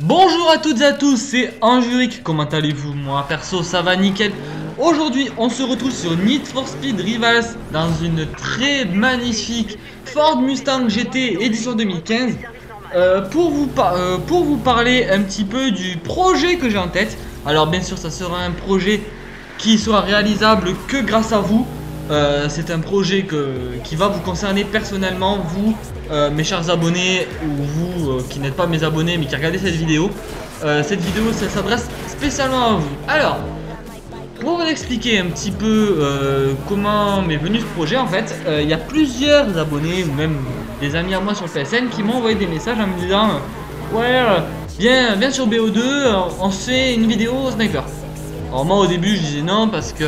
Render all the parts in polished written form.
Bonjour à toutes et à tous, c'est Anjuric, comment allez-vous? Moi perso ça va nickel. Aujourd'hui on se retrouve sur Need for Speed Rivals dans une très magnifique Ford Mustang GT édition 2015 pour vous parler un petit peu du projet que j'ai en tête. Alors bien sûr ça sera un projet qui sera réalisable que grâce à vous. C'est un projet qui va vous concerner personnellement, vous, mes chers abonnés, ou vous qui n'êtes pas mes abonnés mais qui regardez cette vidéo. Cette vidéo ça s'adresse spécialement à vous. Alors, pour vous expliquer un petit peu comment m'est venu ce projet, en fait, il y a plusieurs abonnés ou même des amis à moi sur le PSN qui m'ont envoyé des messages en me disant ouais, viens sur BO2, on se fait une vidéo sniper. Alors moi au début je disais non parce que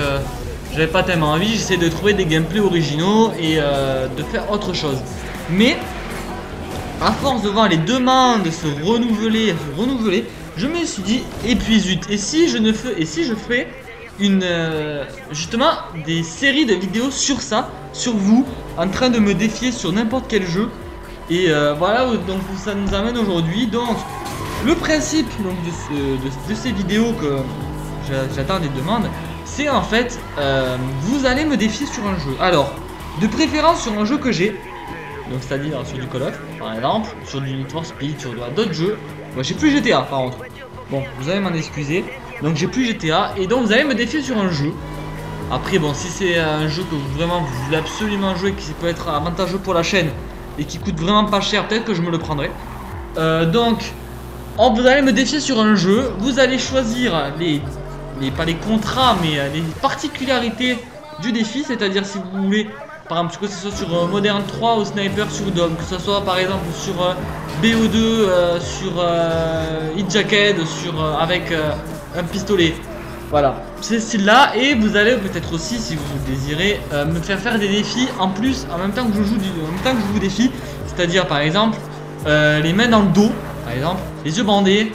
j'avais pas tellement envie, j'essayais de trouver des gameplays originaux et de faire autre chose. Mais à force de voir les demandes se renouveler, je me suis dit et puis zut, et si je fais une justement des séries de vidéos sur ça, sur vous, en train de me défier sur n'importe quel jeu. Et voilà, donc ça nous amène aujourd'hui. Donc le principe donc, de ces vidéos que j'attends des demandes, c'est en fait vous allez me défier sur un jeu. Alors de préférence sur un jeu que j'ai, donc c'est-à-dire sur du Call of par exemple, sur du Need for Speed, sur d'autres jeux. Moi j'ai plus GTA par contre. Bon, vous allez m'en excuser. Donc j'ai plus GTA et donc vous allez me défier sur un jeu. Après bon, si c'est un jeu que vous voulez absolument jouer, qui peut être avantageux pour la chaîne et qui coûte vraiment pas cher, peut-être que je me le prendrai. Donc vous allez me défier sur un jeu. Vous allez choisir pas les contrats mais les particularités du défi, c'est-à-dire si vous voulez par exemple que ce soit sur Modern 3 ou Sniper sur Dom, que ce soit par exemple sur BO2 sur Hit Jacket avec un pistolet, voilà, c'est style-là. Et vous allez peut-être aussi, si vous désirez, me faire des défis en plus, en même temps que je vous défie, c'est-à-dire par exemple les mains dans le dos, par exemple, les yeux bandés.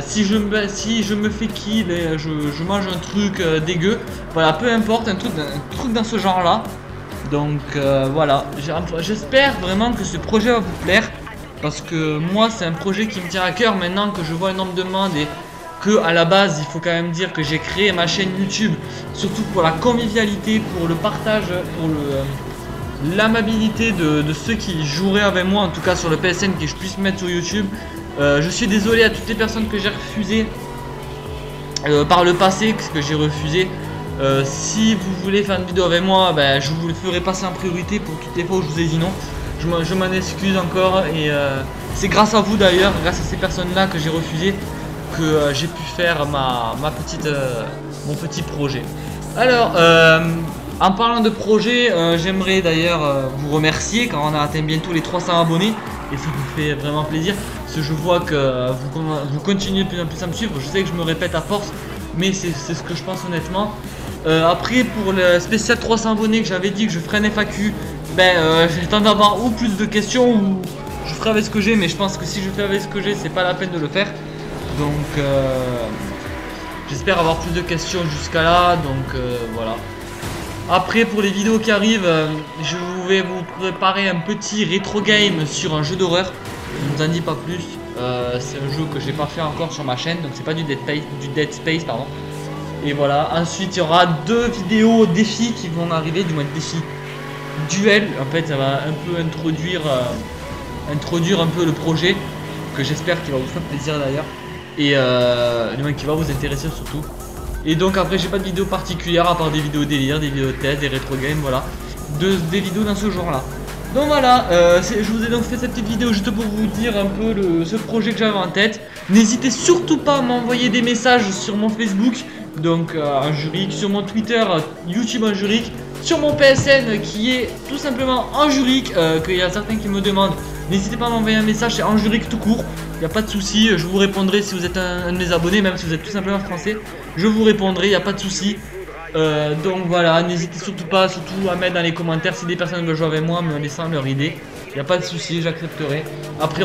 Si je me fais kill et je mange un truc dégueu, voilà, peu importe, un truc dans ce genre là. Donc voilà, j'espère vraiment que ce projet va vous plaire, parce que moi c'est un projet qui me tient à cœur maintenant que je vois le nombre de demandes et que à la base il faut quand même dire que j'ai créé ma chaîne YouTube surtout pour la convivialité, pour le partage, pour l'amabilité de ceux qui joueraient avec moi, en tout cas sur le PSN, que je puisse mettre sur YouTube. Je suis désolé à toutes les personnes que j'ai refusées par le passé, que j'ai refusé. Si vous voulez faire une vidéo avec moi, ben, je vous le ferai passer en priorité pour toutes les fois où je vous ai dit non. Je m'en excuse encore et c'est grâce à vous d'ailleurs, grâce à ces personnes là que j'ai refusé, que j'ai pu faire mon petit projet. Alors en parlant de projet, j'aimerais d'ailleurs vous remercier car on a atteint bientôt les 300 abonnés. Et ça me fait vraiment plaisir, parce que je vois que vous continuez de plus en plus à me suivre. Je sais que je me répète à force, mais c'est ce que je pense honnêtement. Après pour le spécial 300 abonnés que j'avais dit que je ferais un FAQ, j'ai tendance d'avoir ou plus de questions ou je ferai avec ce que j'ai, mais je pense que si je fais avec ce que j'ai, c'est pas la peine de le faire. Donc j'espère avoir plus de questions jusqu'à là, donc voilà. Après pour les vidéos qui arrivent, je vais vous préparer un petit rétro game sur un jeu d'horreur. Je ne vous en dis pas plus. C'est un jeu que j'ai pas fait encore sur ma chaîne, donc c'est pas du Dead Space pardon. Et voilà, ensuite il y aura 2 vidéos défis qui vont arriver, du moins défis duel. En fait ça va un peu introduire un peu le projet, que j'espère qu'il va vous faire plaisir d'ailleurs. Et du moins qui va vous intéresser surtout. Et donc après j'ai pas de vidéo particulière à part des vidéos délire, des vidéos tests, des rétro games, voilà. Des vidéos dans ce genre là. Donc voilà, je vous ai donc fait cette petite vidéo juste pour vous dire un peu ce projet que j'avais en tête. N'hésitez surtout pas à m'envoyer des messages sur mon Facebook, donc Anjuric, sur mon Twitter, YouTube Anjuric, sur mon PSN qui est tout simplement Anjuric, qu'il y a certains qui me demandent. N'hésitez pas à m'envoyer un message, c'est Anjuric tout court. Il n'y a pas de souci, je vous répondrai si vous êtes un de mes abonnés, même si vous êtes tout simplement français. Je vous répondrai, il n'y a pas de souci. Donc voilà, n'hésitez surtout pas à mettre dans les commentaires si des personnes veulent jouer avec moi, me laissant leur idée. Il n'y a pas de souci, j'accepterai. Après,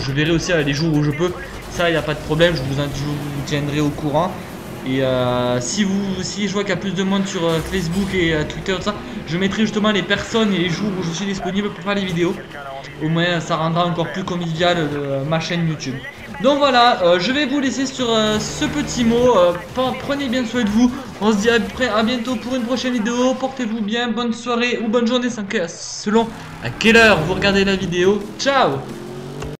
je verrai aussi les jours où je peux. Ça, il n'y a pas de problème, je vous tiendrai au courant. Et si je vois qu'il y a plus de monde sur Facebook et Twitter, tout ça, je mettrai justement les personnes et les jours où je suis disponible pour faire les vidéos. Au moins ça rendra encore plus convivial ma chaîne YouTube. Donc voilà, je vais vous laisser sur ce petit mot. Prenez bien soin de vous. On se dit à bientôt pour une prochaine vidéo. Portez-vous bien, bonne soirée ou bonne journée selon à quelle heure vous regardez la vidéo. Ciao!